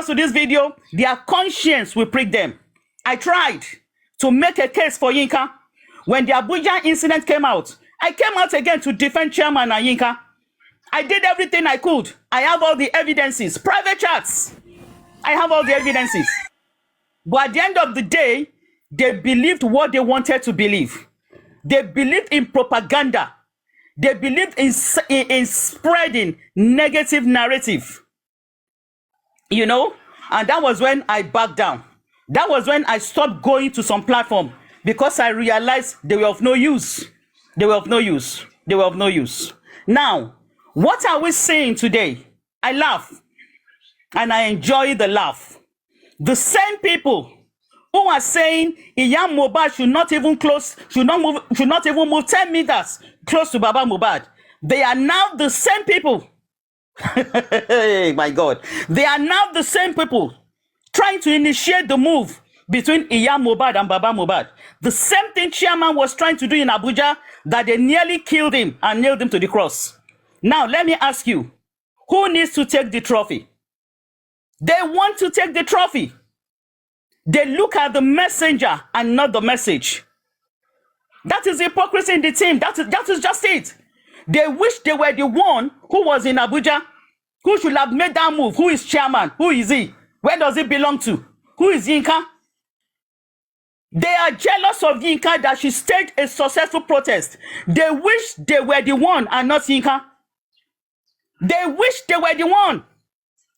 to this video, their conscience will prick them. I tried to make a case for Yinka. When the Abuja incident came out, I came out again to defend Chairman and Yinka. I did everything I could. I have all the evidences, private chats. I have all the evidences. But at the end of the day, they believed what they wanted to believe. They believed in propaganda. They believed in spreading negative narrative. You know, and that was when I backed down. That was when I stopped going to some platform because I realized they were of no use. They were of no use. They were of no use. Now, what are we saying today? I laugh and I enjoy the laugh. The same people who are saying Iyam Mohbad should not even move 10 meters close to Baba Mohbad. They are now the same people. My God. They are now the same people trying to initiate the move between Iyam Mohbad and Baba Mohbad. The same thing Chairman was trying to do in Abuja, that they nearly killed him and nailed him to the cross. Now, let me ask you, who needs to take the trophy? They want to take the trophy. They look at the messenger and not the message. That is hypocrisy in the team. That is just it. They wish they were the one who was in Abuja, who should have made that move. Who is Chairman? Who is he? Where does he belong to? Who is Yinka? They are jealous of Yinka that she staged a successful protest. They wish they were the one and not Yinka. They wish they were the one.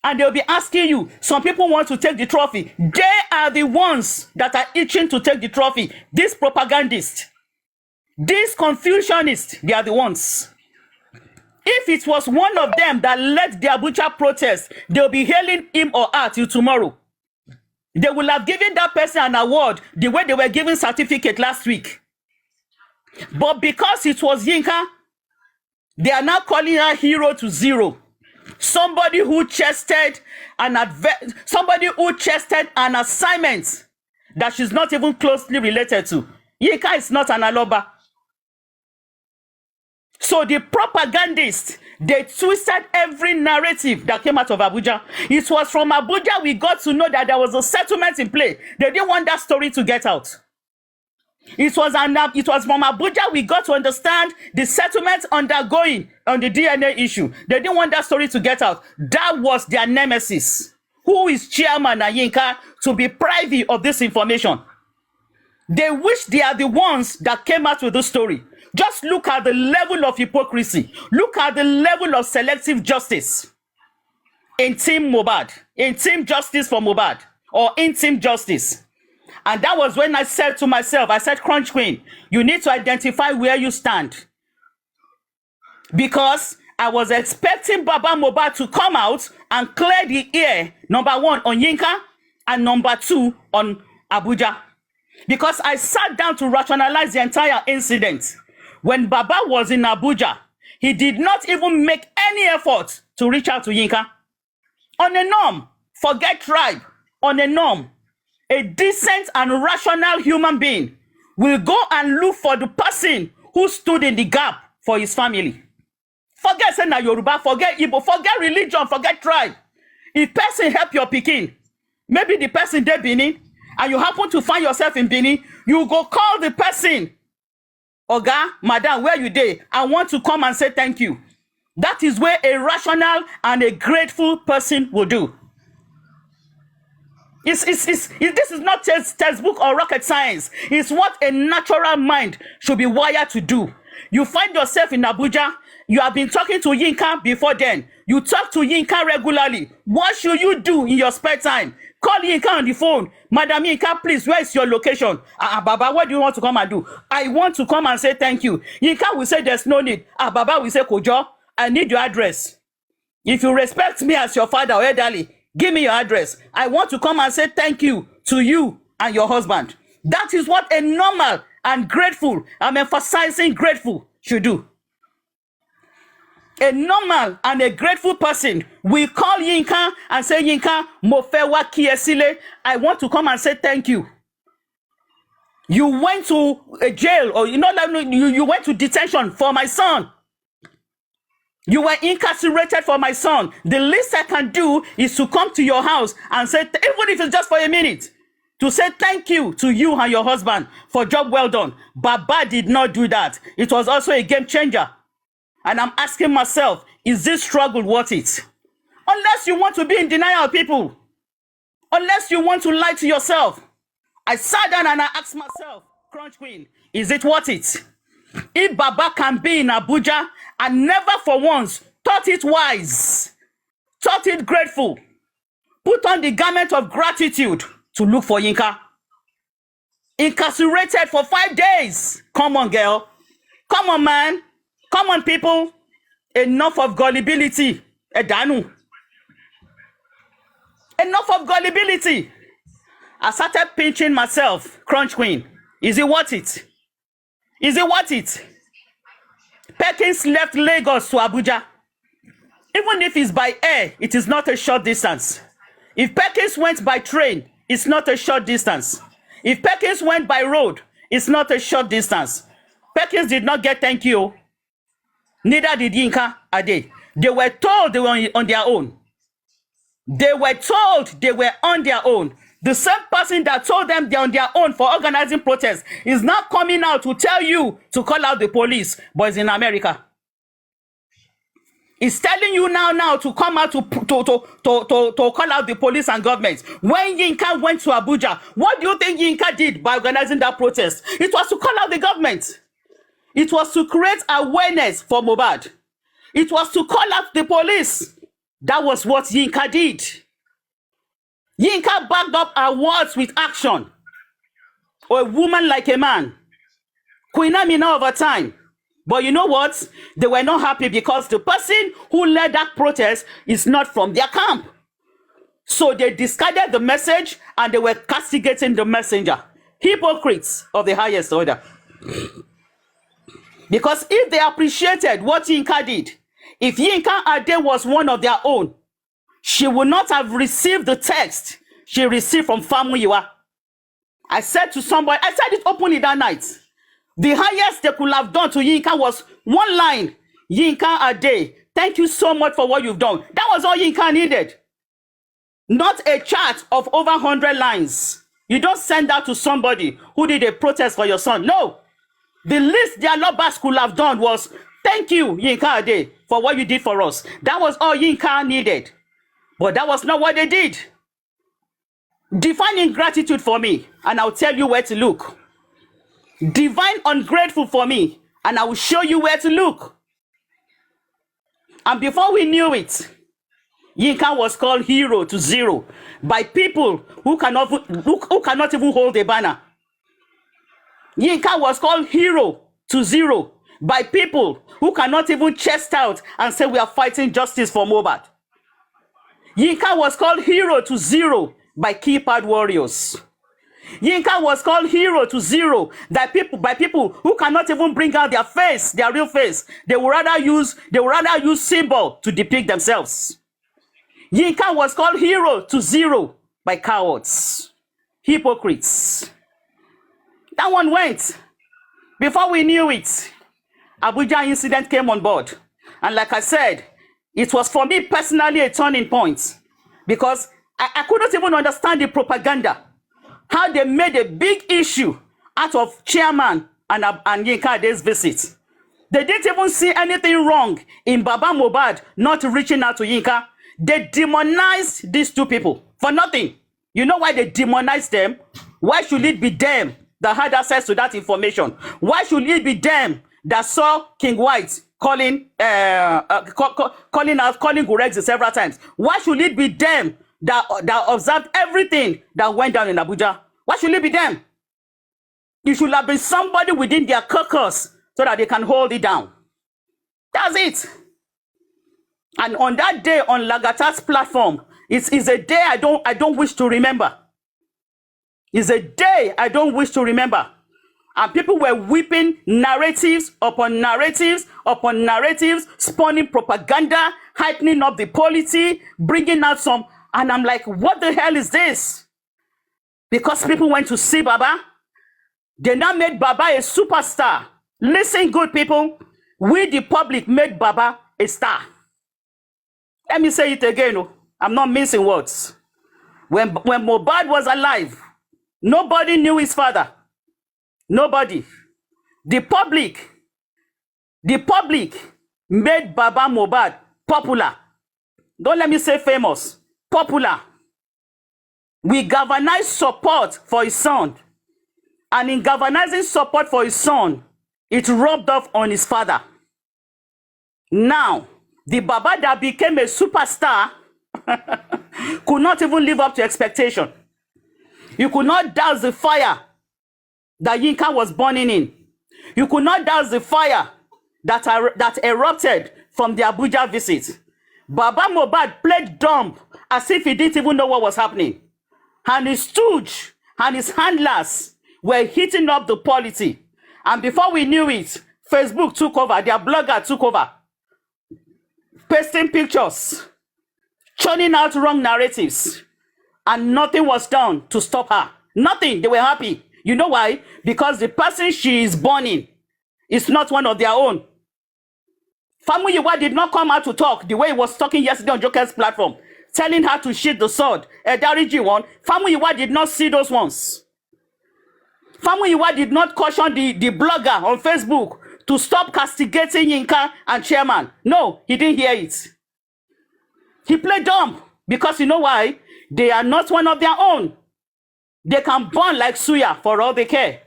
And they'll be asking you, some people want to take the trophy. They are the ones that are itching to take the trophy. These propagandists, these confusionists, they are the ones. If it was one of them that led the Abuja protest, they'll be hailing him or her till tomorrow. They will have given that person an award the way they were giving certificate last week. But because it was Yinka, they are now calling her hero to zero. Somebody who chested an assignment that she's not even closely related to. Yinka is not an Aloba. So the propagandists, they twisted every narrative that came out of Abuja. It was from Abuja we got to know that there was a settlement in play. They didn't want that story to get out. It was from Abuja we got to understand the settlement undergoing on the DNA issue. They didn't want that story to get out. That was their nemesis. Who is Chairman Yinka to be privy of this information? They wish they are the ones that came out with the story. Just look at the level of hypocrisy. Look at the level of selective justice in Team Mohbad, in Team Justice for Mohbad, or in Team Justice. And that was when I said to myself, I said, Crunch Queen, you need to identify where you stand. Because I was expecting Baba Mohbad to come out and clear the air, number one, on Yinka, and number two, on Abuja. Because I sat down to rationalize the entire incident. When Baba was in Abuja, he did not even make any effort to reach out to Yinka. On a norm, forget tribe, on a norm, a decent and rational human being will go and look for the person who stood in the gap for his family. Forget Sena Yoruba, forget Igbo, forget religion, forget tribe. If person help your pikin, maybe the person dey Benin, and you happen to find yourself in Benin, you go call the person, Oga, Madam, where you dey? I want to come and say thank you. That is where a rational and a grateful person will do. This is not textbook or rocket science. It's what a natural mind should be wired to do. You find yourself in Abuja. You have been talking to Yinka before then. You talk to Yinka regularly. What should you do in your spare time? Call Yinka on the phone. Madam Yinka, please, where is your location? Baba, what do you want to come and do? I want to come and say thank you. Yinka will say there's no need. Baba will say, Kojo, I need your address. If you respect me as your father or elderly, give me your address. I want to come and say thank you to you and your husband. That is what a normal and grateful, I'm emphasizing grateful, should do. A normal and a grateful person will call Yinka and say, Yinka, mo fe wa ki e sile. I want to come and say thank you. You went to a jail, or you went to detention for my son. You were incarcerated for my son. The least I can do is to come to your house and say, even if it's just for a minute, to say thank you to you and your husband for job well done. Baba did not do that. It was also a game changer. And I'm asking myself, is this struggle worth it? Unless you want to be in denial, people. Unless you want to lie to yourself. I sat down and I asked myself, Crunch Queen, is it worth it? If Baba can be in Abuja and never for once thought it wise, thought it grateful, put on the garment of gratitude to look for Yinka. Incarcerated for 5 days. Come on, girl. Come on, man. Come on, people. Enough of gullibility. Edanu. Enough of gullibility. I started pinching myself. Crunch Queen. Is it worth it? Is it worth it? Perkins left Lagos to Abuja. Even if it's by air, it is not a short distance. If Perkins went by train, it's not a short distance. If Perkins went by road, it's not a short distance. Perkins did not get thank you. Neither did Yinka Ade. They were told they were on their own. They were told they were on their own. The same person that told them they're on their own for organizing protests is now coming out to tell you to call out the police, but it's in America. It's telling you now to come out to call out the police and government. When Yinka went to Abuja, what do you think Yinka did by organizing that protest? It was to call out the government. It was to create awareness for Mohbad. It was to call out the police. That was what Yinka did. Yinka backed up her words with action. A woman like a man. Queen Amina over time. But you know what? They were not happy because the person who led that protest is not from their camp. So they discarded the message and they were castigating the messenger. Hypocrites of the highest order. Because if they appreciated what Yinka did, if Yinka Ade was one of their own, she would not have received the text she received from Famuyiwa. I said to somebody, I said it openly that night. The highest they could have done to Yinka was one line. Yinka Ade, thank you so much for what you've done. That was all Yinka needed. Not a chart of over 100 lines. You don't send that to somebody who did a protest for your son. No. The least their lovers could have done was, thank you, Yinka Ade, for what you did for us. That was all Yinka needed. But that was not what they did. Define ingratitude for me, and I'll tell you where to look. Divine ungrateful for me, and I will show you where to look. And before we knew it, Yinka was called hero to zero by people who cannot even hold a banner. Yinka was called hero to zero by people who cannot even chest out and say we are fighting justice for Mohbad. Yinka was called hero to zero by keypad warriors. Yinka was called hero to zero by people who cannot even bring out their face, their real face. They would rather use symbol to depict themselves. Yinka was called hero to zero by cowards, hypocrites. That one went. Before we knew it, Abuja incident came on board. And like I said, it was for me personally a turning point because I couldn't even understand the propaganda. How they made a big issue out of chairman and Yinka Ade's visit. They didn't even see anything wrong in Baba Mohbad not reaching out to Yinka. They demonized these two people for nothing. You know why they demonized them? Why should it be them that had access to that information? Why should it be them that saw King White calling Gurexi several times? Why should it be them that observed everything that went down in Abuja? Why should it be them? It should have been somebody within their caucus so that they can hold it down. That's it. And on that day on Lagata's platform, it's a day I don't wish to remember. It's a day I don't wish to remember. And people were whipping narratives upon narratives upon narratives, spawning propaganda, heightening up the polity, bringing out some. And I'm like, what the hell is this? Because people went to see Baba. They now made Baba a superstar. Listen, good people. We, the public, made Baba a star. Let me say it again. Oh. I'm not missing words. When Mohbad was alive, nobody knew his father. Nobody. The public made Baba Mohbad popular. Don't let me say famous. Popular. We galvanized support for his son. And in galvanizing support for his son, it rubbed off on his father. Now, the Baba that became a superstar could not even live up to expectation. You could not douse the fire that Yinka was burning in. You could not douse the fire that erupted from the Abuja visit. Baba Mohbad played dumb as if he didn't even know what was happening. And his stooge and his handlers were hitting up the polity. And before we knew it, Facebook took over, their blogger took over, pasting pictures, churning out wrong narratives, and nothing was done to stop her. Nothing. They were happy. You know why? Because the person she is burning is not one of their own. Famuyiwa did not come out to talk the way he was talking yesterday on Joker's platform, telling her to sheath the sword. Dariji one. Famuyiwa did not see those ones. Famuyiwa did not caution the blogger on Facebook to stop castigating Yinka and Chairman. No, he didn't hear it. He played dumb because you know why? They are not one of their own. They can burn like suya for all they care.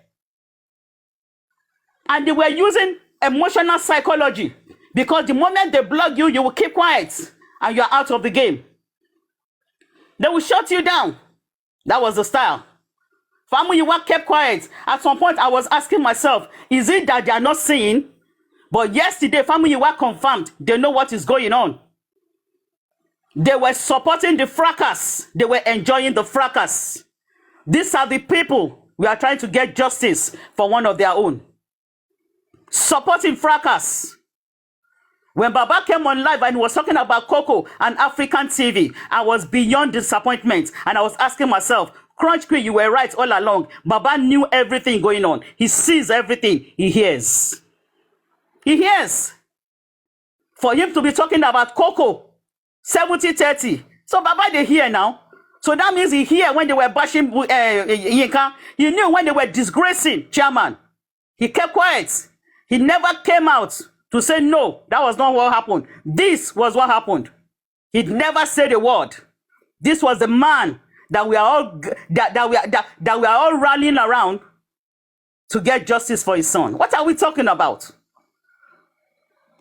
And they were using emotional psychology because the moment they blog you, you will keep quiet and you're out of the game. They will shut you down. That was the style. Famuyiwa kept quiet. At some point, I was asking myself, is it that they are not seeing? But yesterday, Famuyiwa confirmed they know what is going on. They were supporting the fracas. They were enjoying the fracas. These are the people we are trying to get justice for one of their own. Supporting fracas. When Baba came on live and was talking about Coco and African TV, I was beyond disappointment. And I was asking myself, Crunch Queen, you were right all along. Baba knew everything going on. He sees everything. He hears. He hears. For him to be talking about Coco, 70-30. So Baba, they hear now. So that means he hear when they were bashing Yinka. He knew when they were disgracing Chairman. He kept quiet. He never came out to say, no, that was not what happened. This was what happened. He never said a word. This was the man that we are all rallying around to get justice for his son. What are we talking about?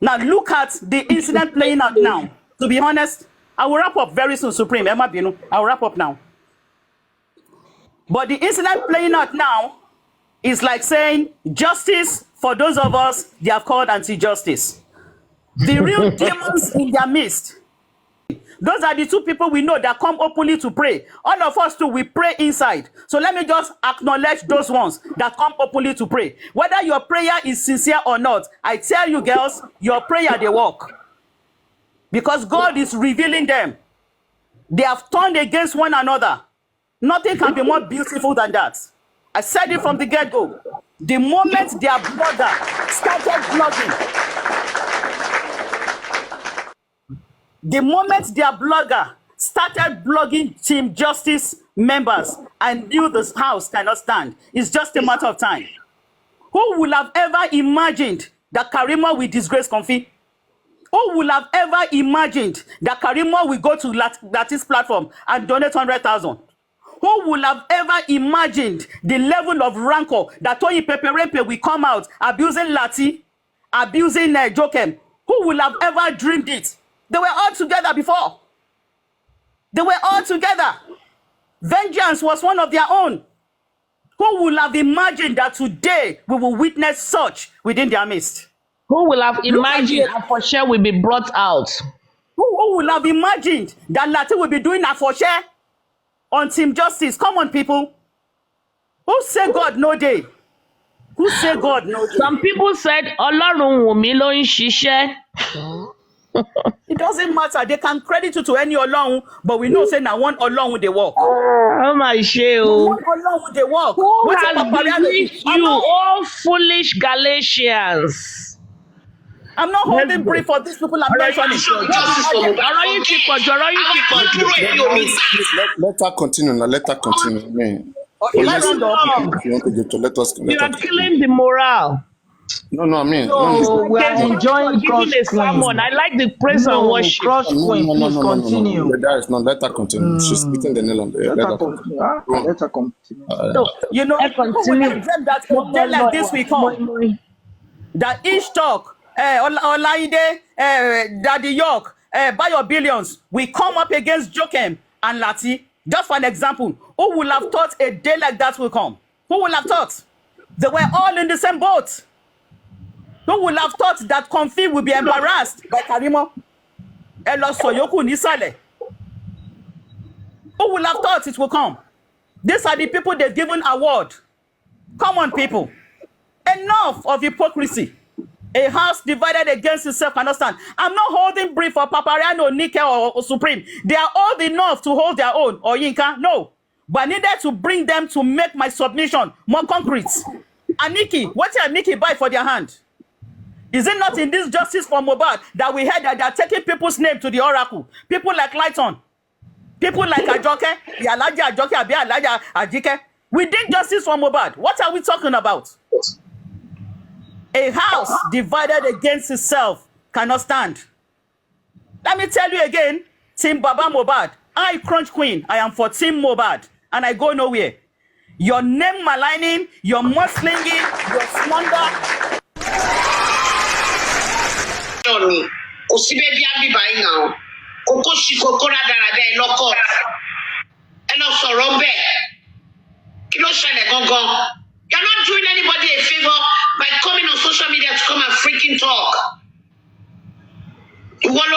Now look at the incident playing out now. To be honest, I will wrap up very soon, Supreme. Emma Binu, I will wrap up now. But the incident playing out now is like saying justice for those of us they have called anti-justice. The real demons in their midst. Those are the two people we know that come openly to pray. All of us too, we pray inside. So let me just acknowledge those ones that come openly to pray. Whether your prayer is sincere or not, I tell you girls, your prayer, they work. Because God is revealing them. They have turned against one another. Nothing can be more beautiful than that. I said it from the get-go. The moment their blogger started blogging, Team Justice members, I knew this house cannot stand. It's just a matter of time. Who would have ever imagined that Karima will disgrace Comfy? Who would have ever imagined that Karima will go to Lati's platform and donate 100,000? Who would have ever imagined the level of rancor that Tony Peperepe will come out abusing Lati, abusing Jokem? Who would have ever dreamed it? They were all together before. They were all together. Vengeance was one of their own. Who would have imagined that today we will witness such within their midst? Who will have imagined a for sure will be brought out? Who will have imagined that Lati will be doing a for sure on Team Justice? Come on, people. Who say God no day? Who say God no day? Some people said, Ọlọ́run wù mí ló ń ṣiṣẹ́. It doesn't matter. They can credit you to any Ọlọ́run, but we know say na one Ọlọ́run they walk. Oh my shit. One Ọlọ́run they walk. Who has bewitched you, all foolish Galatians? I'm not Let's holding go. brief for these people I'm Alright, mentioning. justice for Mohbad. Ọ̀rọ̀ yìí ti pọ̀ jù, ọ̀rọ̀ yìí ti pọ̀ jù. Let her continue now. Let her continue. I mean, If I round up, if you want to get to let us. You Let are her killing the morale. No, I mean, No, we are Thank you enjoying for Cross giving a sermon. Queen. I like the praise and No, worship. Cross Queen, please continue. That is not. Let her continue. She's hitting the nail on the head. Let her continue. Let her continue. so, you know, Let's who would continue. have dreamt that a day like this will come? That each talk, Olaide, Daddy York, Bayo Billions, we come up against Jokem and Lati. Just for an example, who would have thought a day like that will come? Who would have thought? They were all in the same boat. Who would have thought that Comfy will be embarrassed by Karimo? Elo Soyoku Nisale. Who would have thought it will come? These are the people they've given award. Come on, people. Enough of hypocrisy. A house divided against itself cannot stand. I'm not holding brief for Papariano, Nike, or Supreme. They are old enough to hold their own, or Yinka. No. But I needed to bring them to make my submission more concrete. And Nikki, what did Nikki buy for their hand? Is it not in this justice for Mohbad that we heard that they are taking people's name to the oracle? People like Lighton, people like Ajoke, the Alaja Ajoke, Abi Alaja Ajike. We did justice for Mohbad. What are we talking about? A house divided against itself cannot stand. Let me tell you again, Team Baba Mohbad, I Crunch Queen, I am for Team Mohbad, and I go nowhere. Your name maligning, your mudslinging, your slander. Johnny, kò sí bẹ́ẹ̀ bí àbíbá yìí náà, kókó sí kókó rádaràdà ẹ̀ lọ́kọ̀, ẹ lọ sọ̀rọ̀ ń bẹ̀, kí ló ṣẹlẹ̀ gangan? You're not doing anybody a favor by coming on social media to come and freaking talk. You have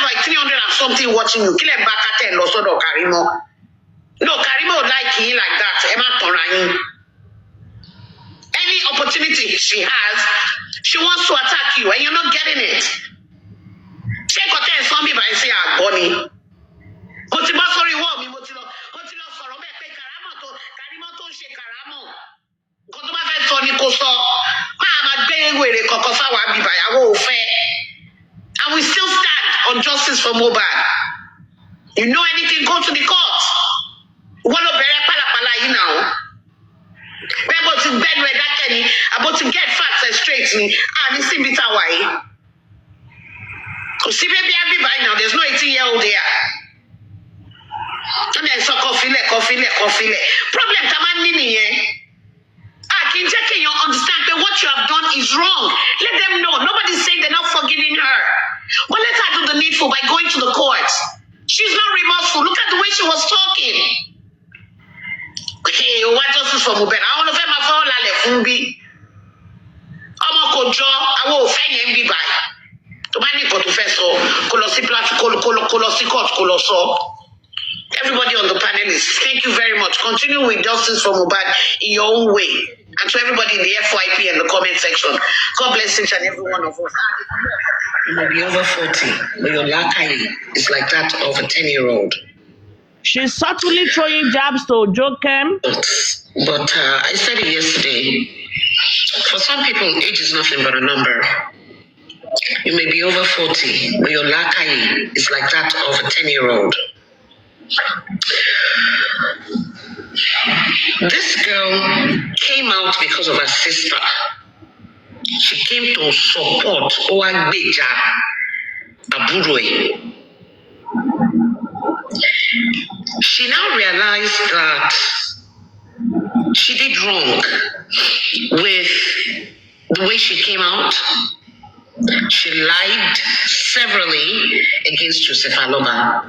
like 300 and something watching you. Kill a back at lost of Karimo. No, Karimo like you like that. Emma Torain. Any opportunity she has, she wants to attack you, and you're not getting it. Check what they saw me by saying, Bonnie. But the sorry, what me, Motilo, sorrow, Karimo to shake Karamo. Kotuma fẹ́ sọ ni kò sọ. Máa gbé wèrè kọ̀ọ̀kan fáwọn àbíbáyàwó òfẹ́. And we still stand on justice for Mohbad. You know anything, go to the court. Wọ́n ló bẹ̀rẹ̀ pálapàla yìí náà. Bẹ́ẹ̀ bó ti gbẹ́nu ẹ̀ dákẹ́ ni, àbó ti get facts and straight ni, àní síbi táwa yìí. Kò sí bébí àbíbáyìí now, there's no 18-year-old there. And then so kọfílẹ̀. Problem tá a máa ń ní nìyẹn. Can you understand that what you have done is wrong? Let them know. Nobody's saying they're not forgiving her. But let her do the needful by going to the courts. She's not remorseful. Look at the way she was talking. Hey, what justice for Mohbad? I want to my phone like Fumbi. Ọmọ kò jọ àwọn òfin yẹn bí báyìí. Tó bá ní nǹkan tó fẹ́ sọ, kó lọ sí platform, kó lọ sí court, kó lọ sọ. Everybody on the panel is thank you very much. Continue with justice for Mohbad in your own way. And to everybody in the FYP and the comment section, God bless each and every one of us. You might be over 40, but your lakai is like that of a 10-year-old. She's subtly throwing jabs to Jokem. But I said it yesterday. For some people, age is nothing but a number. You may be over 40, but your lakai is like that of a 10-year-old. This girl came out because of her sister. She came to support Oagbeja Aburoi. She now realized that she did wrong with the way she came out. She lied severally against Joseph Aloba,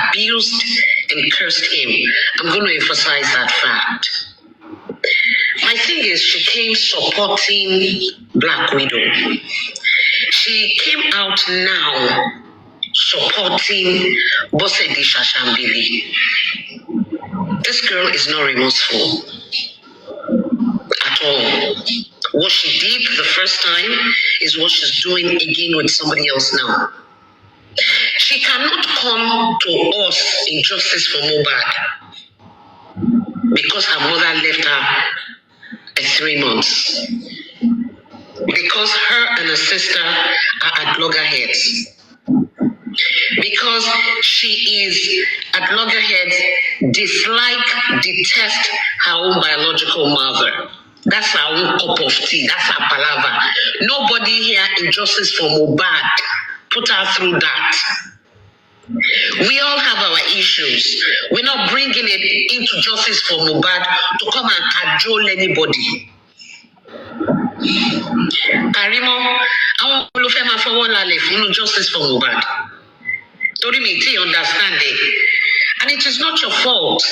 abused and cursed him. I'm going to emphasize that fact. My thing is, she came supporting Black Widow. She came out now supporting Bosedi Shashambili. This girl is not remorseful at all. What she did the first time is what she's doing again with somebody else now. She cannot come to us in justice for Mohbad because her mother left her at 3 months. because her and her sister are at loggerheads. Because she is at loggerheads, detest her own biological mother. That's her own cup of tea. That's her palaver. Nobody here in Justice for Mohbad put her through that. We all have our issues. We're not bringing it into Justice for Mohbad to come and cajole anybody. Karimo, I want to fẹ́ Justice for Mohbad. Torí mi tí understand it. And it is not your fault.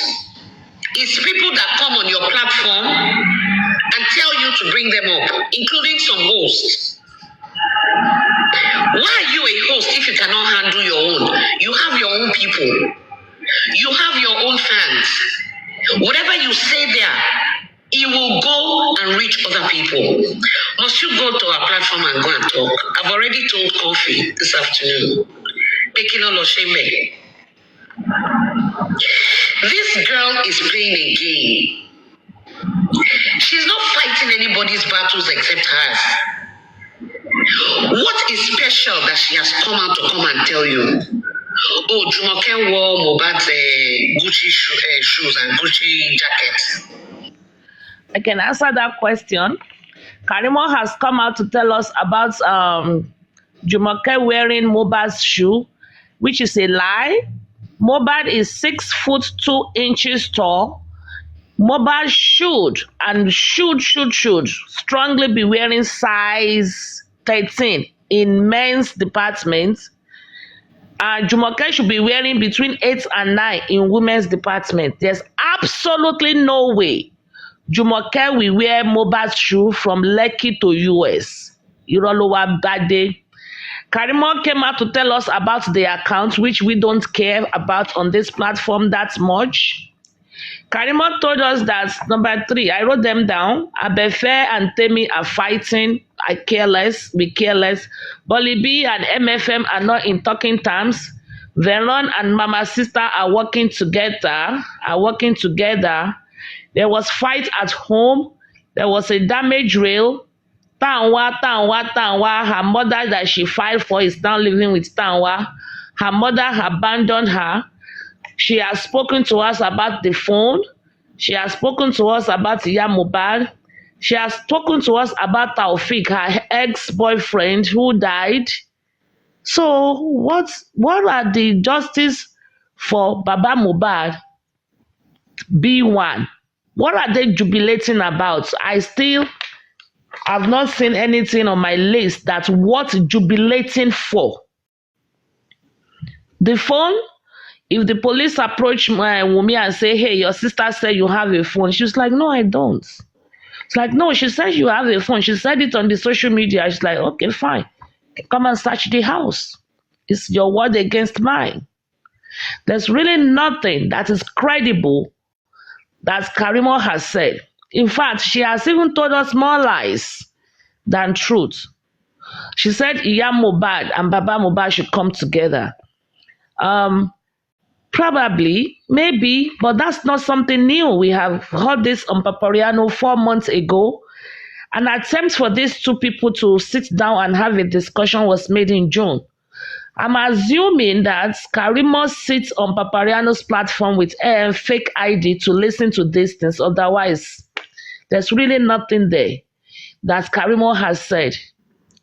It's people that come on your platform and tell you to bring them up, including some hosts. Why are you a host if you cannot handle your own? You have your own people. You have your own fans. Whatever you say there, it will go and reach other people. Must you go to our platform and go and talk? I've already told Kofi this afternoon. Making all of shame. This girl is playing a game. She's not fighting anybody's battles except hers. What is special that she has come out to come and tell you? Oh, Jumoke wore Mohbad's Gucci shoes and Gucci jackets. I can answer that question. Karimo has come out to tell us about Jumoke wearing Mohbad's shoe, which is a lie. Mohbad is 6'2" tall. Mohbad should strongly be wearing size 13 in men's department. Jumoke should be wearing between 8 and 9 in women's department. There's absolutely no way Jumoke will wear Mohbad's shoe from Lekki to US. Irolowa Bade. Karimo came out to tell us about the account, which we don't care about on this platform that much. Karimo told us that, number 3, I wrote them down. Abefe and Temi are fighting. I care less, we care less. Bolly B and MFM are not in talking terms. Veron and Mama Sister are working together. There was fight at home. There was a damage rail. Tanwa. Her mother that she filed for is now living with Tanwa. Her mother abandoned her. She has spoken to us about the phone. She has spoken to us about Mohbad. She has spoken to us about Taufik, her ex-boyfriend who died. So what are the justice for Baba Mohbad? B1. What are they jubilating about? I still have not seen anything on my list that's worth jubilating for. The phone, if the police approach Wunmi and say, hey, your sister said you have a phone. She's like, no, I don't. It's like, no, she said you have a phone. She said it on the social media. She's like, okay, fine. Come and search the house. It's your word against mine. There's really nothing that is credible that Karimo has said. In fact, she has even told us more lies than truth. She said Iya Mohbad and Baba Mohbad should come together. Probably, maybe, but that's not something new. We have heard this on Papariano 4 months ago. An attempt for these two people to sit down and have a discussion was made in June. I'm assuming that Karimo sits on Papariano's platform with a fake ID to listen to these things. Otherwise, there's really nothing there that Karimo has said.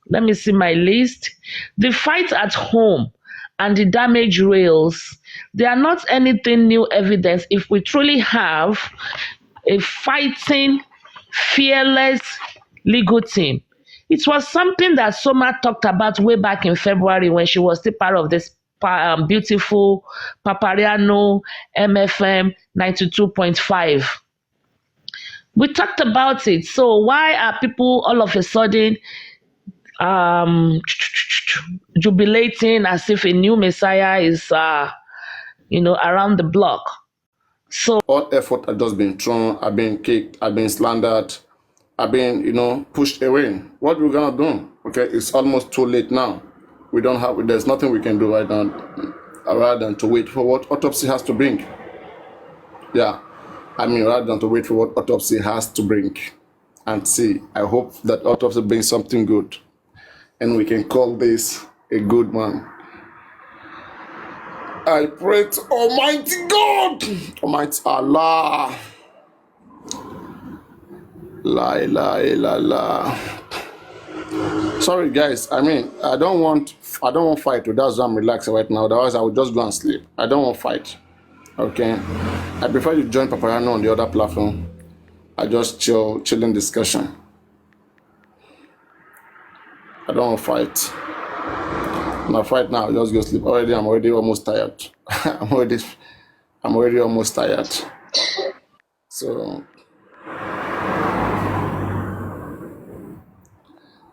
Let me see my list. The fight at home and the damage rails, they are not anything new evidence if we truly have a fighting, fearless legal team. It was something that Soma talked about way back in February when she was still part of this beautiful Papariano MFM 92.5. We talked about it. So why are people all of a sudden jubilating as if a new Messiah is, around the block? So all effort has just been thrown, I've been kicked, I've been slandered, I've been, pushed away. What are we gonna do? Okay, it's almost too late now. There's nothing we can do right now rather than to wait for what autopsy has to bring. Yeah, rather than to wait for what autopsy has to bring. and see. I hope that autopsy brings something good, and we can call this a good one. I pray to Almighty God, Almighty Allah. La ilaha illallah. Sorry guys, I mean I don't want fight. That's why I'm relaxing right now. Otherwise I would just go and sleep. I don't want fight. Okay. I prefer you join Papayano on the other platform. I just chilling discussion. I don't want fight. Now fight now, just go sleep. I'm already almost tired. I'm already almost tired. So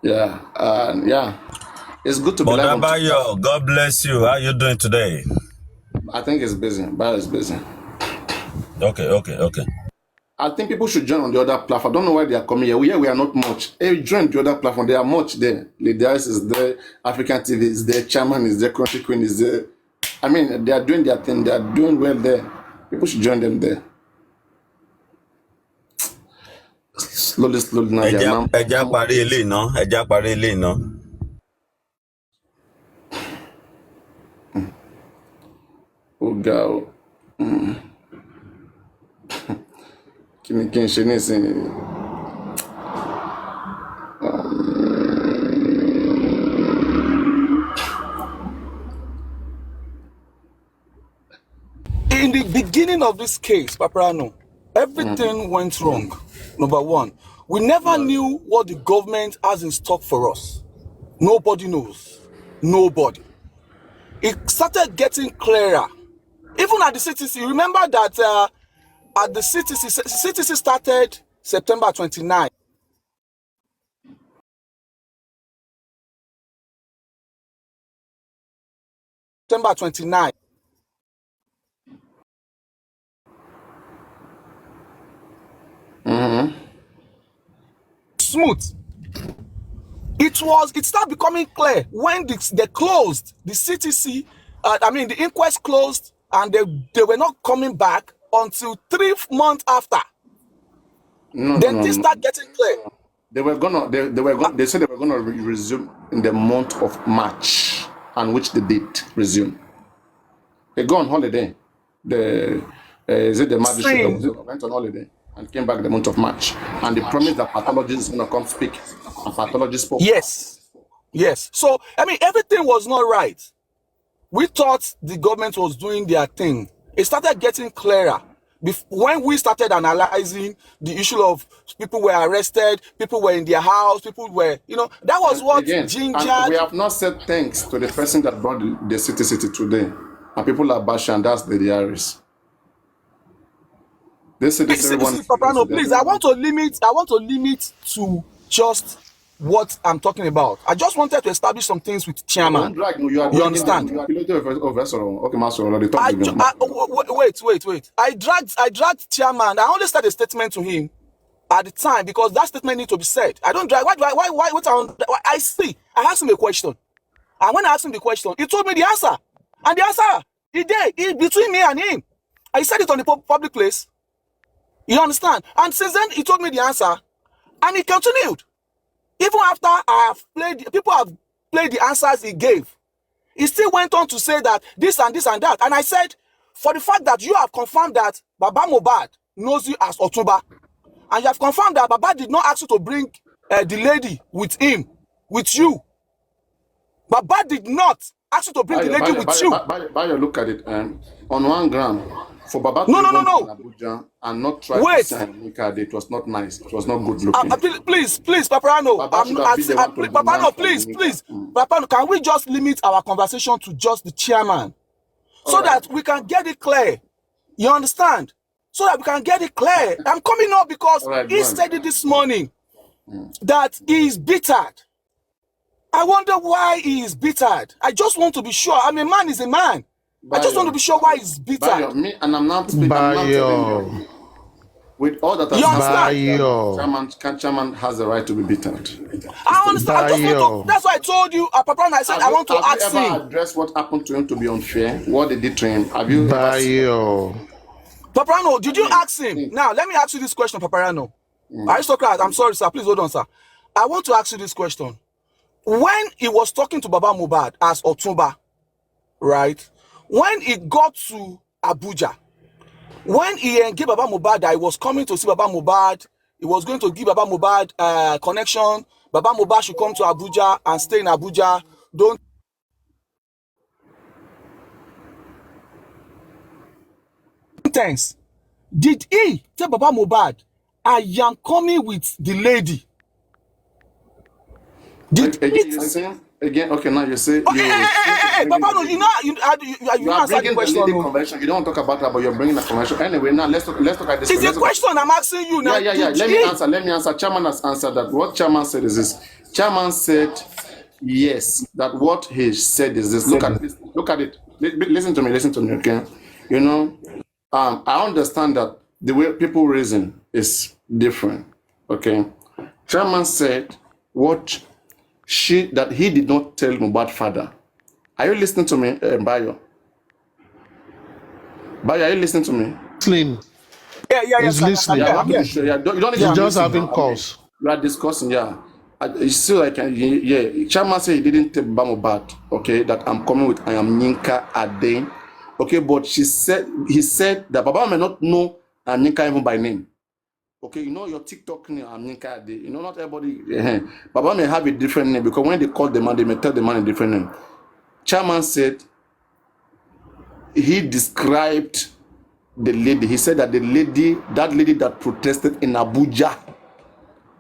yeah. It's good to be live. Bayo, God bless you. How are you doing today? I think it's busy. Bayo is busy. Okay. I think people should join on the other platform. I don't know why they are coming here. We are not much. Hey, join the other platform. They are much there. Lydias is there. African TV is there. Chairman is there. Country Queen is there. I mean, they are doing their thing. They are doing well there. People should join them there. Slowly now. Ẹja parí ilé iná. Oh, girl. Kí n ṣe nísìnyí. In the beginning of this case, Paparano, everything went wrong. Number one, we never knew what the government has in stock for us. Nobody knows. Nobody. It started getting clearer. Even at the CTC, remember that at the CTC started September 29. September 29. Smooth. It started becoming clear when they closed the CTC. The inquest closed, and they were not coming back until 3 months after. Things start getting clear. They said they were gonna resume in the month of March, and which they did resume. They go on holiday. The magistrate went on holiday and came back the month of March, and they promised that pathologists gonna come speak, and pathologists spoke. Yes. So everything was not right. We thought the government was doing their thing. It started getting clearer when we started analyzing the issue of people were arrested, people were in their house, people were, that was what gingered. We have not said thanks to the person that brought the city today, and people are bashing, and that's the diaries. Paparano, please, I want to limit to just what I'm talking about. I just wanted to establish some things with chairman. You understand? Wait. I dragged chairman. I only said a statement to him at the time because that statement needs to be said. I don't drag. Why? I see. I asked him a question, and when I asked him the question, he told me the answer, and the answer between me and him. I said it on the public place. You understand? And since then, he told me the answer, and he continued. Even after people have played the answers he gave, he still went on to say that this and this and that. And I said, for the fact that you have confirmed that Baba Mohbad knows you as Otumba, and you have confirmed that Baba did not ask you to bring the lady with you. Baba did not ask you to bring the lady with you. Bayo, look at it. On 1 gram. For Baba to no. Abuja and not try to sign Nikade, it was not nice. It was not good looking. Please, Paparano. Paparano, please. Paparano, can we just limit our conversation to just the chairman? So that we can get it clear. You understand? So that we can get it clear. I'm coming up because he said it this morning that he is bittered. I wonder why he is bittered. I just want to be sure. A man is a man. Bayo. I just want to be sure why he's bitter. And I'm not speaking. Bayo. With all that, chairman has the right to be bittered. I understand. That's why I told you, Papa, and I said I want to ask him. Have you ever addressed what happened to him to be unfair? What they did to him? Have you? Paparano, did you ask him? Now let me ask you this question, Paparano. Aristocrat, I'm sorry, sir. Please hold on, sir. I want to ask you this question. When he was talking to Baba Mohbad as Otumba, right? When he got to Abuja, when he gave Baba Mohbad that he was coming to see Baba Mohbad, he was going to give Baba Mohbad connection. Baba Mohbad should come to Abuja and stay in Abuja. Don't thanks. Did he tell Baba Mohbad, I am coming with the lady? Did Again, you're saying again. Okay, now you say Papa, no, you are answer the bringing the question. lady convention. You don't talk about that, but you're bringing the convention. Anyway, now let's talk at this. It's a question I'm asking you now. Yeah. Let me answer. Chairman has answered that. What Chairman said is this. Chairman said yes. That what he said is this. Look at this. Look at it. Listen to me. Okay. You know, I understand that the way people reason is different. Okay. Chairman said that he did not tell Mohbad father. Are you listening to me, Bayo? Bayo, are you listening to me? Listening. Yeah. He's listening. Yeah, you don't need to just listen having now. calls. We are discussing, yeah. It's still like, Chairman said he didn't tell Mohbad, okay, that I'm coming with I am Yinka Ade. Okay, but he said that Baba may not know Yinka even by name. Okay, you know your TikTok name, I'm Yinka Ade. You know, not everybody, Baba may have a different name because when they call the man, they may tell the man a different name. Chairman said he described the lady. He said that that lady that protested in Abuja,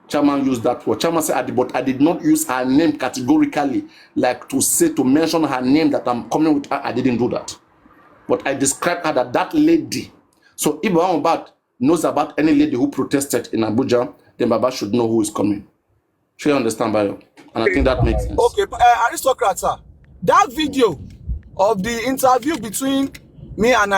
Chairman used that word. Chairman said, but I did not use her name categorically, like to mention her name that I'm coming with her. I didn't do that. But I described her that lady. So if Baba Mohbad knows about any lady who protested in Abuja, then Baba should know who is coming. Sure, you understand, Bayo? And I think that makes sense. Okay, Aristocrat, sir. That video of the interview between me and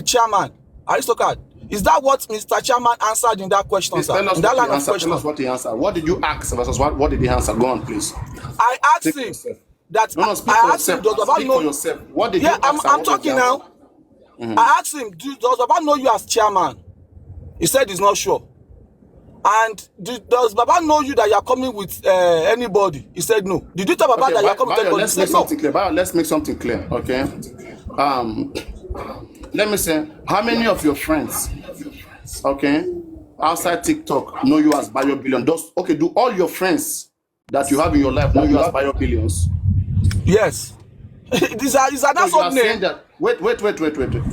Chairman, Aristocrat, is that what Mr. Chairman answered in that question, Please sir? tell us In that line of tell question. us what he answered. What did you ask versus what did he answer? Go on, please. I asked him that No, speak I for asked him, yourself. does Baba Speak know? for yourself. What did you Yeah, ask? I'm talking now. I asked him, does Baba know you as Chairman? He said he's not sure. And does Baba know you that you are coming with anybody? He said no. Did you tell Baba that you are coming with anybody? Let's make something clear. Bayo, let's make something clear, okay? Let me say, how many of your friends, okay, outside TikTok know you as Bayo Billion? Do all your friends that you have in your life know you as Bayo Billions? Yes. These are that's So you are not name. saying that, wait.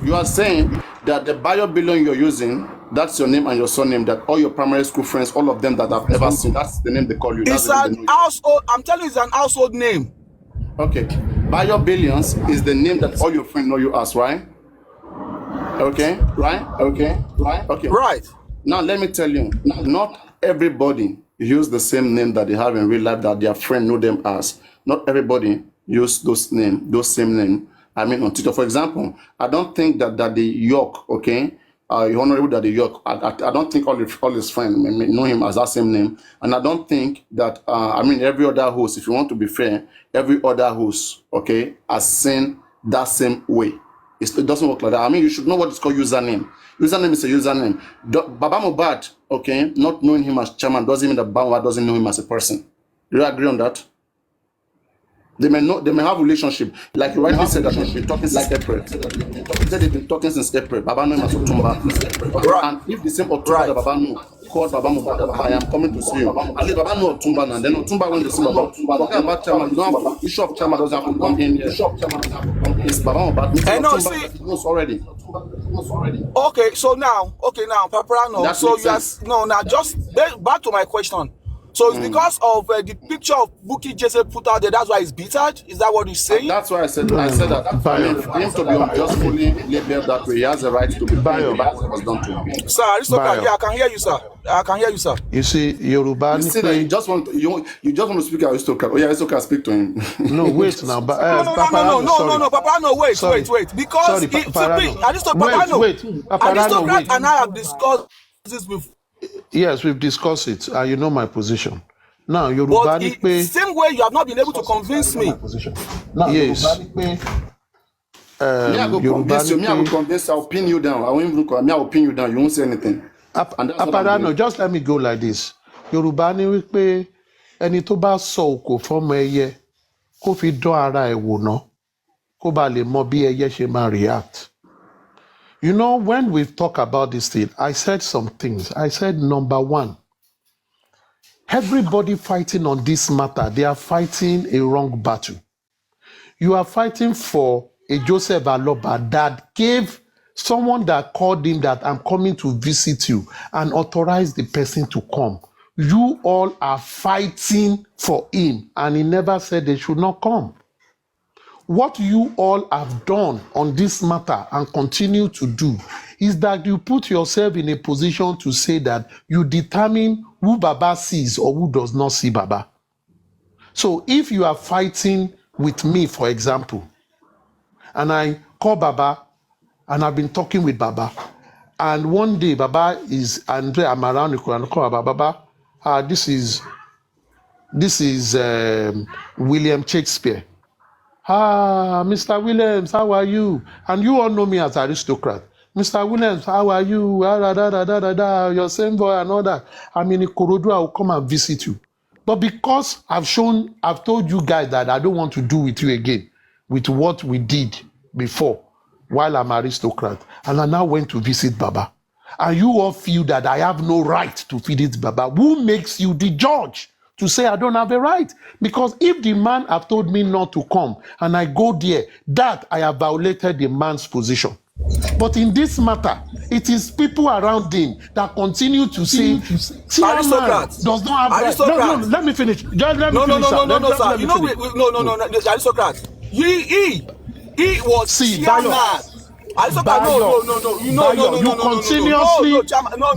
You are saying that the Bayo Billion you're using, that's your name and your surname, that all your primary school friends, all of them that I've ever seen, that's the name they call you. It's That's an household, I'm telling you, it's an household name. Okay. Bayo Billions is the name that all your friends know you as, right? Okay. Right? Okay. Right. Now let me tell you, not everybody use the same name that they have in real life that their friend know them as. Not everybody use those same name. I mean, on Twitter, for example, I don't think that the York, okay, Honorable Daddy York, I don't think all his friends know him as that same name. And I don't think that, every other host, if you want to be fair, every other host, okay, has seen that same way. It doesn't work like that. I mean, you should know what is called username. Username is a username. Baba Mohbad, okay, not knowing him as chairman doesn't mean that Baba Mohbad doesn't know him as a person. Do you agree on that? They may have a relationship. Like you rightly said that they've been talking since April. They've been talking since April. Baba know him as Otumba. And if the same Otumba that Baba know called Baba Mohbad, I am coming to see you. At least Baba know Otumba now. Then Otumba when they see Baba. Talking about chairman, you don't have issue of chairman doesn't have to come in here. It's Baba Mohbad. Otumba knows already. Okay, now, Paparano. So you ask, now just back to my question. So it's because of the picture of Bukky Jesse put out there. That's why it's bittered. Is that what you're saying? That's why I said that. For him to be unjustly labeled that way, he has the right to be Bayo. Was done to him. Sir, Aristocrat, yeah, I can hear you, sir. You see, Yoruba. You see that you just want to speak to Aristocrat. Oh yeah, Aristocrat, speak to him. No, wait now. No, Paparano, wait. Because Aristocrat and I have discussed this before. Yes, we've discussed it. You know my position. Now, Yoruba. But the same way you have not been able to convince me. Yes. I will convince you. I'll pin you down. I won't even call me. I'll pin you down. You won't say anything. And that's what I'm Aparano, doing. just let me go like this. Yorùbá ní wípé ẹni tó bá sọ òkò fọ́mọ ẹyẹ kó fi dán ara ẹ̀ wò ná kó ba lè mọ bí ẹyẹ ṣe máa react. You know, when we talk about this thing, I said some things. I said, number one, everybody fighting on this matter, they are fighting a wrong battle. You are fighting for a Joseph Aloba that gave someone that called him that I'm coming to visit you and authorized the person to come. You all are fighting for him and he never said they should not come. What you all have done on this matter and continue to do is that you put yourself in a position to say that you determine who Baba sees or who does not see Baba. So if you are fighting with me, for example, and I call Baba and I've been talking with Baba, and one day Baba is, and I'm around the corner and call Baba, this is William Shakespeare. Mr. Williams, how are you? And you all know me as aristocrat. Mr. Williams, how are you? Your same boy and all that. I'm in Ikorodu, I will come and visit you. But because I've told you guys that I don't want to do with you again, with what we did before, while I'm aristocrat, and I now went to visit Baba. And you all feel that I have no right to visit Baba. Who makes you the judge to say I don't have a right? Because if the man have told me not to come and I go there, that I have violated the man's position. But in this matter, it is people around him that continue to say, Chairman does not have right. No, let me finish. Just let me finish. No, sir. You know, no, aristocrat. He was chairman. Bayo, you continuously,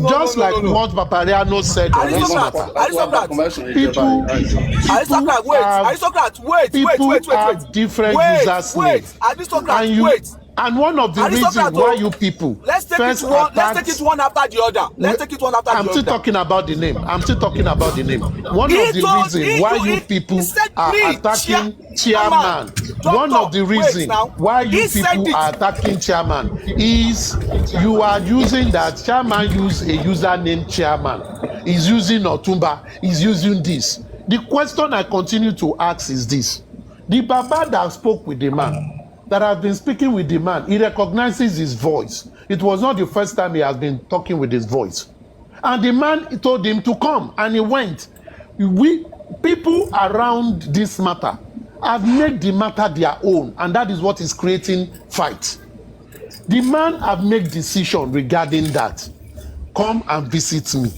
just like what Papariano said on this matter. People have different users' names. And one of the reasons why you people let's take it one after the other. I'm still talking about the name. One of the reasons why you people are attacking chairman. One of the reasons why you people are attacking chairman is you are using that chairman use a username chairman. He's using Otumba. He's using this. The question I continue to ask is this: the Baba that spoke with the man, that has been speaking with the man, he recognizes his voice. It was not the first time he has been talking with his voice. And the man told him to come, and he went. People around this matter have made the matter their own, and that is what is creating fight. The man have made decision regarding that. Come and visit me.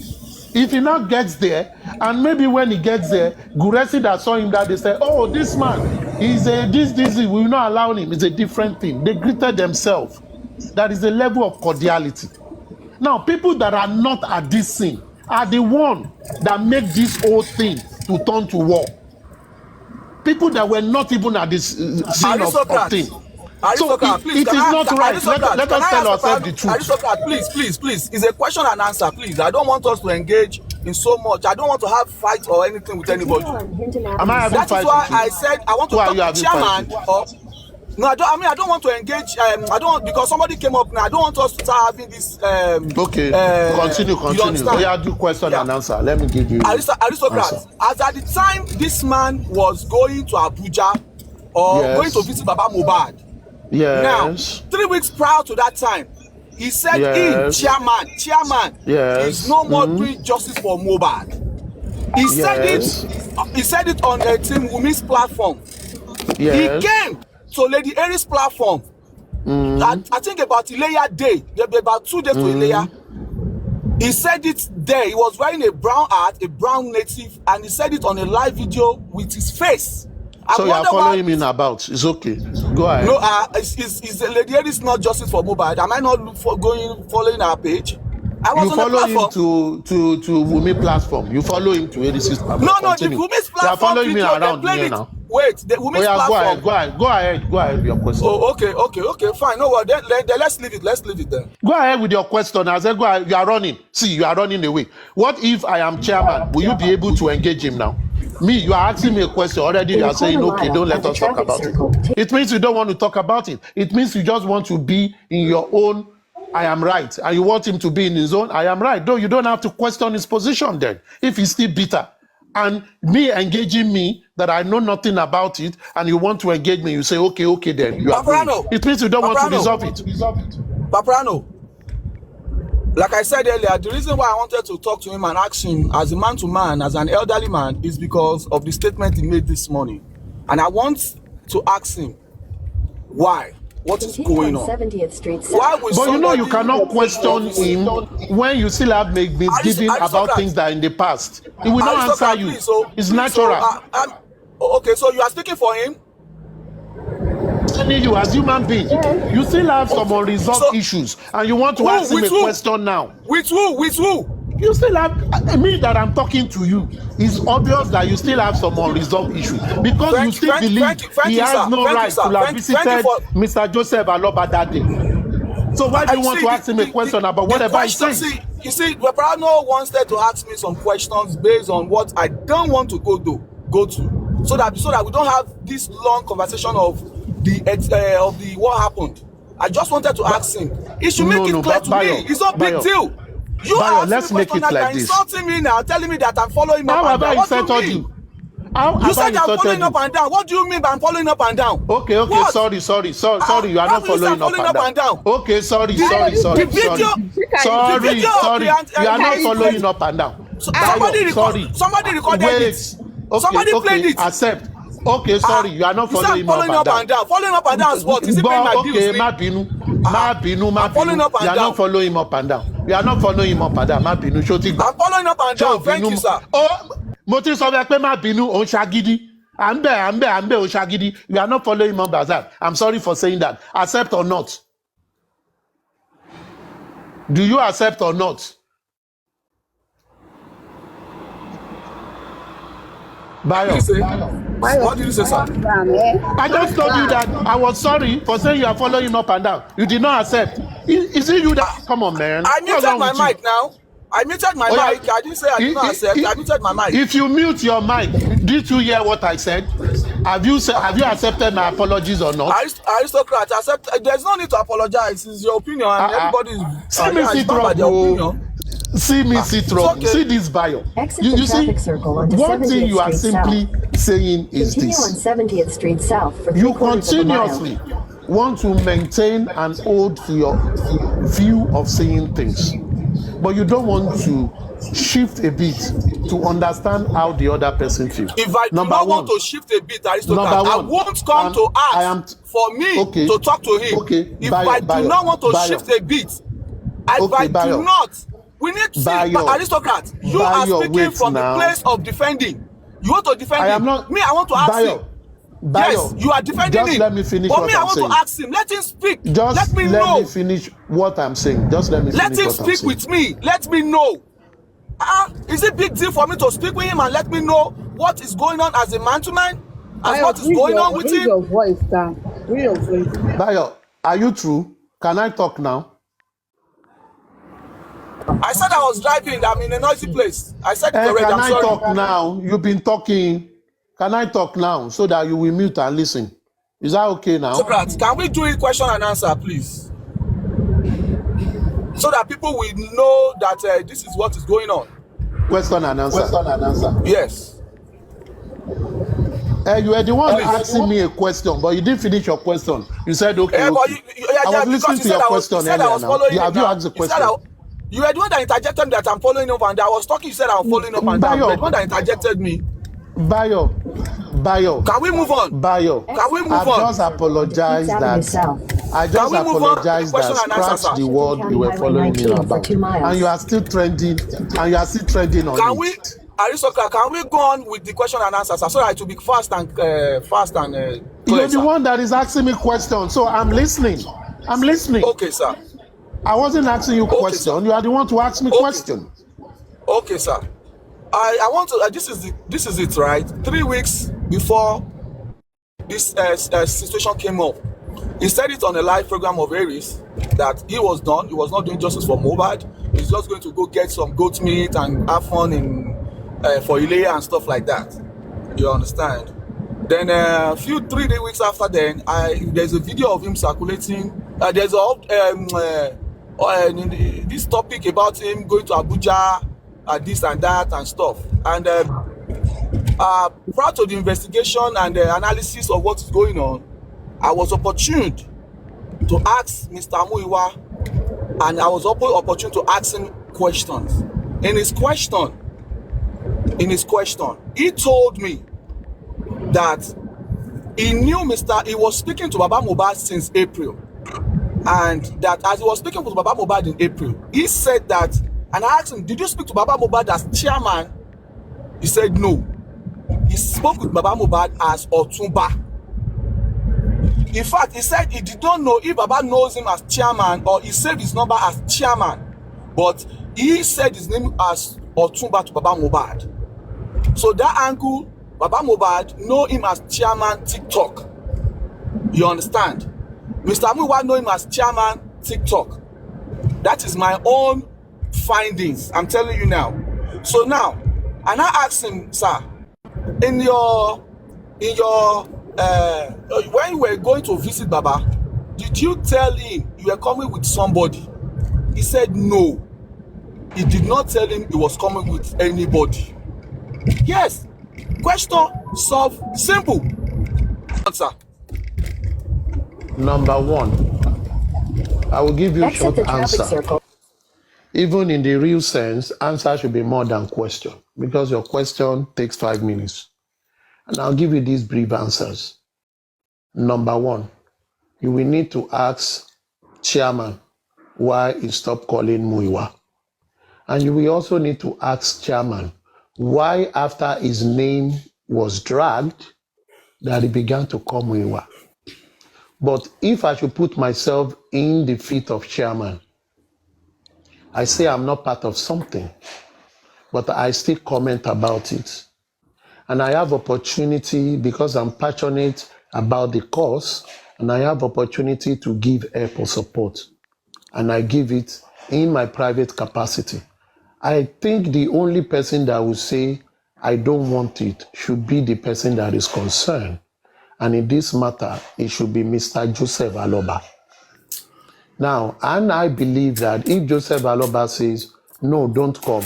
If he now gets there, and maybe when he gets there, Guresi that saw him that they say, oh, this man, he's a this, we will not allow him. It's a different thing. They greeted themselves. That is a level of cordiality. Now, people that are not at this scene are the one that make this whole thing to turn to war. People that were not even at this scene of thing. So it is not right. Let us tell ourselves the truth. Aristocrat, please. It's a question and answer, please. I don't want us to engage in so much. I don't want to have fight or anything with anybody. Am I having that fight is why with you? I said I want to talk to chairman. No, I don't want to engage. I don't want, because somebody came up now. I don't want us to start having this. Okay, continue. Yeah, do question and answer. Let me give you. Aristocrat, as at the time this man was going to Abuja or going to visit Baba Mohbad. Yes. Now, 3 weeks prior to that time, he said, chairman, is no more doing justice for Mohbad. He said it on Team Wumi's platform. He came to Lady Aries' platform. I think about Ileya Day, about 2 days to Ileya. He said it there. He was wearing a brown hat, a brown native, and he said it on a live video with his face. So you are following me about? It's okay. Go ahead. No, is Lady Aries not justice for Mohbad? Am I not following our page? You follow him to Wumi platform. You follow him to Aries' platform. No, the Wumi's platform. You are following me around here now. Wait, the Wumi's platform. Go ahead with your question. Oh, okay, fine. No, then let's leave it then. Go ahead with your question. I said, go ahead. You are running. See, you are running away. What if I am chairman? Will you be able to engage him now? Me, you are asking me a question already. You are saying, okay, don't let us talk about it. It means you don't want to talk about it. It means you just want to be in your own I am right, and you want him to be in his own, I am right. Though you don't have to question his position then, if he's still bitter. And me engaging me, that I know nothing about it, and you want to engage me, you say, okay, then you are. It means you don't want to resolve it. Paprano, like I said earlier, the reason why I wanted to talk to him and ask him as a man to man, as an elderly man, is because of the statement he made this morning. And I want to ask him, why? What is going on? 70th Street Why would but you know you cannot question him when you still have misgiving about things that are in the past. He will not answer you. It's natural. Okay, so you are speaking for him? You as human being, you still have some unresolved issues, and you want to ask him a question now. With who? With who? You still have me that I'm talking to you. It's obvious that you still have some unresolved issues because you still believe he has no right to have visited Mr. Joseph Aloba that day. So why do you want to ask him a question about whatever he's saying? You see, Paprano wanted to ask me some questions based on what I don't want to go to, so that we don't have this long conversation of the what happened. I just wanted to ask him. He should make it clear to me. It's not big deal. You are let's make it like this. Insulting me now, telling me that I'm following up and and down. What do you mean? You said I'm following up and down. What do you mean by I'm following up and down? Okay, what? sorry. You are not following up and down. Okay, sorry. You are not following up and down. Somebody recorded it. Somebody played it. Accept. Okay, sorry, you are not following him up and down. Following up and down is what? Is it paying my bills? Okay, ma binu. Following up and you are down. not following him up and down. You are not following him up and down. Ma binu. I'm following up and down. Thank you, sir. Oh, mo ti sọ pé ma binu o ṣagídí. Ambe o ṣagídí. You are not following him up and down. I'm sorry for saying that. Accept or not? Do you accept or not? Bayo. What did you say, sir? I just told you that I was sorry for saying you are following up and down. You did not accept. Is it you that? Come on, man. I muted my mic now. I muted my mic. I didn't say I did not accept. I muted my mic. If you mute your mic, did you hear what I said? Have you accepted my apologies or not? Aristocrat, accept. There's no need to apologize. It's your opinion, and everybody's See me sit wrong. See this Bayo. You see, one thing you are simply saying is this. On 70th Street South for you continuously want to maintain and hold to your view of saying things, but you don't want to shift a bit to understand how the other person feels. If I do not want to shift a bit, Aristocrat, I won't come to ask for me to talk to him. If I do not want to shift a bit, if I do not. We need to see, Aristocrat, you are speaking from the place of defending. You want to defend him. I want to ask him. Yes, you are defending him. Let me finish but what I I'm want saying. to ask him. Let him speak. Let me finish what I'm saying. Let him speak with me. Let me know. Is it a big deal for me to speak with him and let me know what is going on as a man to man? And what is going on with him? Your voice down. Your voice. Bayo, are you true? Can I talk now? I said I was driving. I'm in a noisy place. I said it already. Can I talk now? You've been talking. Can I talk now so that you will mute and listen? Is that okay now? Socrates, can we do it question and answer, please? So that people will know that this is what is going on. Question and answer. Yes. You were the one asking me a question, but you didn't finish your question. You said okay. But I was listening to your question earlier now. Have you asked the question? You were the one that interjected me that I'm following up, and I was talking. You said I'm following up, and you were the one that interjected me. Bayo. Can we move on? Bayo. Can we move on? I just apologize that scratch the word you were following me about, and you are still trending, on can we, Aristocrat, can we go on with the question and answers so that it will be fast and clear? You're the one that is asking me questions, so I'm listening. Okay, sir. I wasn't asking you question. You are the one to ask me question. Okay, sir. I want to. This is it, right? 3 weeks before this situation came up, he said it on a live program of Aries that he was done. He was not doing justice for Mohbad. He's just going to go get some goat meat and have fun for Ilea and stuff like that. You understand? Then 3 weeks after then, there's a video of him circulating. There's this topic about him going to Abuja, this and that and stuff. And prior to the investigation and the analysis of what is going on, I was opportuned to ask Mr. Muiwa, and I was opportune to ask him questions. In his question, he told me that he was speaking to Baba Mohbad since April, and that as he was speaking with Baba Mohbad in April, he said that, and I asked him, did you speak to Baba Mohbad as chairman? He said no. He spoke with Baba Mohbad as Otumba. In fact, he said he did not know if Baba knows him as chairman or he saved his number as chairman, but he said his name as Otumba to Baba Mohbad. So that angle, Baba Mohbad know him as chairman TikTok. You understand? Mr. Muiwa know him as chairman TikTok. That is my own findings. I'm telling you now. So now, and I asked him, sir, in your when you were going to visit Baba, did you tell him you were coming with somebody? He said no. He did not tell him he was coming with anybody. Yes. Question solved. Simple. Answer. Number one, I will give you a short answer. Even in the real sense, answer should be more than question, because your question takes 5 minutes. And I'll give you these brief answers. Number one, you will need to ask chairman why he stopped calling Muiwa. And you will also need to ask chairman why after his name was dragged that he began to call Muiwa. But if I should put myself in the feet of chairman, I say I'm not part of something, but I still comment about it. And I have opportunity, because I'm passionate about the cause, and I have opportunity to give help or support. And I give it in my private capacity. I think the only person that will say, I don't want it, should be the person that is concerned. And in this matter, it should be Mr. Joseph Aloba. Now, and I believe that if Joseph Aloba says, no, don't come,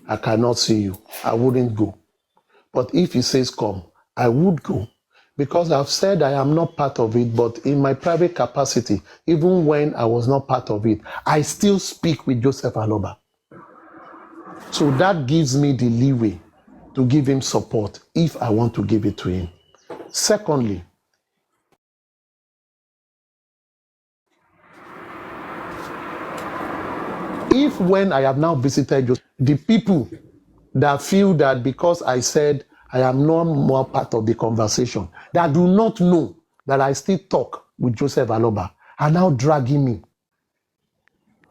I cannot see you, I wouldn't go. But if he says come, I would go. Because I've said I am not part of it, but in my private capacity, even when I was not part of it, I still speak with Joseph Aloba. So that gives me the leeway to give him support if I want to give it to him. Secondly, if when I have now visited Joseph, the people that feel that because I said I am no more part of the conversation, that do not know that I still talk with Joseph Aloba, are now dragging me.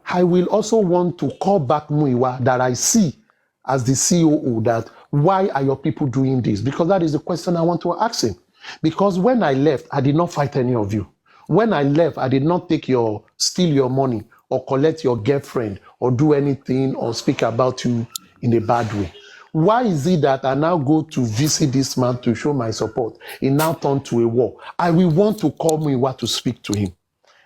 I will also want to call back Muiwa that I see as the COO, that why are your people doing this? Because that is the question I want to ask him. Because when I left, I did not fight any of you. When I left, I did not steal your money or collect your girlfriend or do anything or speak about you in a bad way. Why is it that I now go to visit this man to show my support? He now turned to a war. I will want to call Muiwa to speak to him.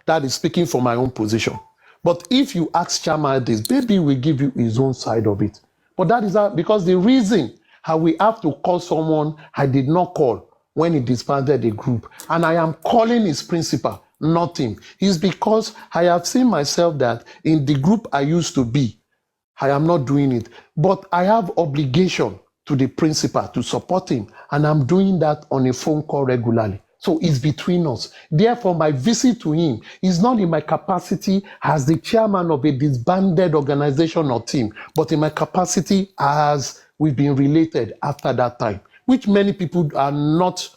That is speaking from my own position. But if you ask Chama this, baby will give you his own side of it. But that is because the reason how we have to call someone I did not call when he disbanded the group, and I am calling his principal, not him, is because I have seen myself that in the group I used to be, I am not doing it. But I have obligation to the principal to support him, and I'm doing that on a phone call regularly. So it's between us. Therefore, my visit to him is not in my capacity as the chairman of a disbanded organization or team, but in my capacity as we've been related after that time, which many people are not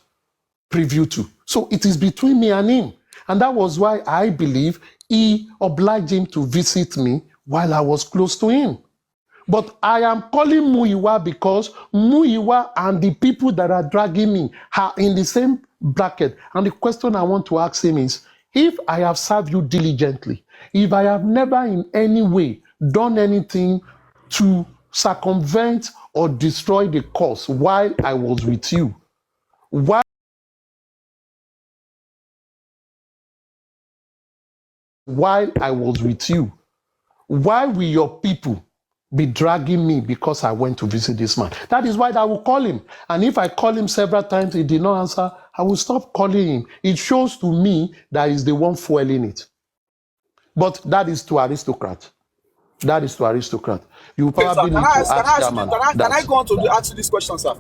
privy to. So it is between me and him. And that was why I believe he obliged him to visit me while I was close to him. But I am calling Muiwa because Muiwa and the people that are dragging me are in the same bracket. And the question I want to ask him is, if I have served you diligently, if I have never in any way done anything to circumvent or destroy the cause while I was with you, while I was with you, Why will your people be dragging me because I went to visit this man? That is why I will call him. And if I call him several times, he did not answer, I will stop calling him. It shows to me that he's the one fueling it. But that is to aristocrat. That is to aristocrat. You Okay, sir. probably need to ask chairman Can I that. go on to ask you this question, sir?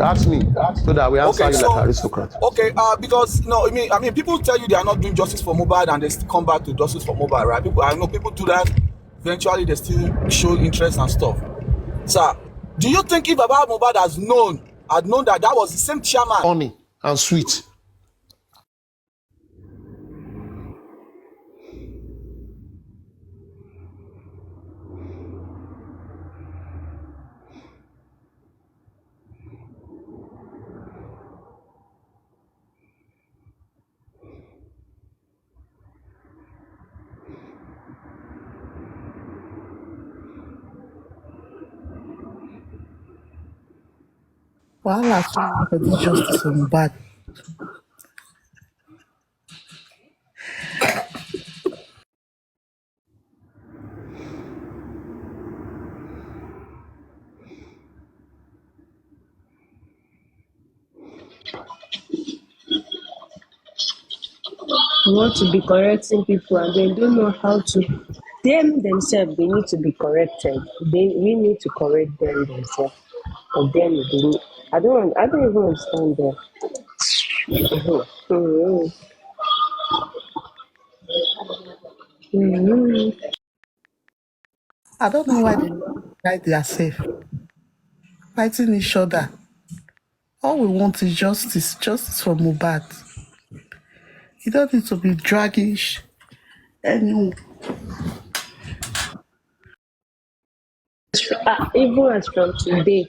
Ask me so that we answer Okay, you like so aristocrat. okay, because I mean, people tell you they are not doing justice for Mohbad and they still come back to justice for Mohbad, right? I know people do that. Eventually, they still show interest and stuff. Sir, do you think if Baba Mohbad had known that that was the same chairman? Honey and sweet. Wahala too much for this justice for Mohbad. Want to be correcting people and they don't know how to. Them themselves, they need to be corrected. We need to correct them themselves. But then they, I don't even understand them. Mhm. Mhm. I don't know why they fight themselves, fighting each other. All we want is justice, justice for Mohbad. You don't need to be dragging anyone. Even as from today,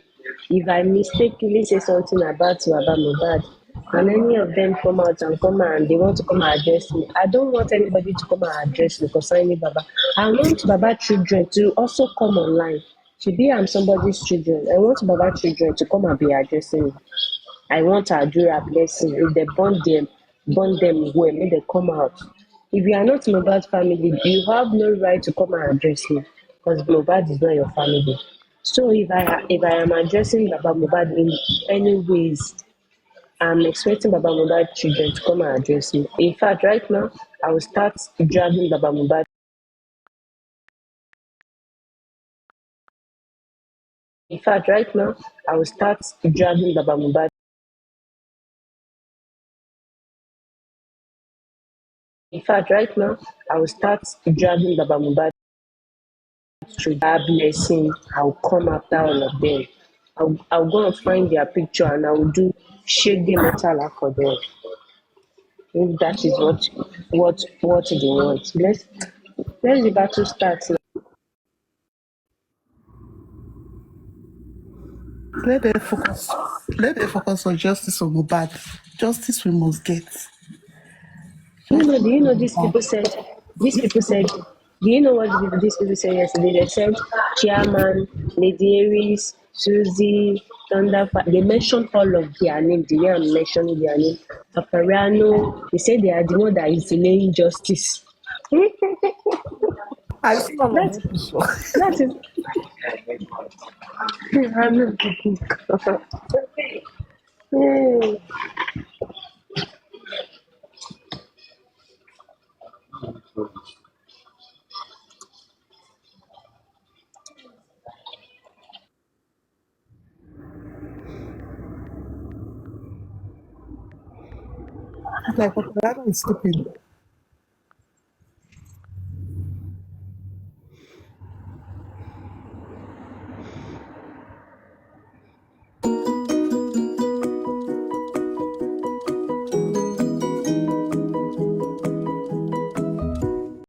if I mistakenly say something about you about Mohbad, and any of them come out and they want to come and address me, I don't want anybody to come and address me concerning Baba. I want Baba children to also come online. Today I'm somebody's children. I want Baba children to come and be addressing me. I want Adura blessing. If they burn them well, make they come out. If you are not Mohbad family, you have no right to come and address me because Mohbad is not your family. So if I am addressing Baba Mohbad in any ways, I'm expecting Baba Mohbad children to come and address me. In fact, right now, I will start dragging Baba Mohbad. In fact, right now, I will start dragging Baba Mohbad. In fact, right now, I will start dragging Baba Mohbad. Through that blessing, I'll come after all of them. I'll go and find their picture and I will do shake the metal for them. If that is what they want. Let's the battle start now. Let them focus. Let them focus on justice for Mohbad. Justice we must get. Do you know these people said, do you know what these people said yesterday? They said Chairman, Lady Aries, Susie, Thunderfire. They mentioned all of their name. The way I'm mentioning their name. Papariano. They said they are the one that is delaying justice. I see all of That them before. that is I'm not Hmm. Like Paparazzo is stupid.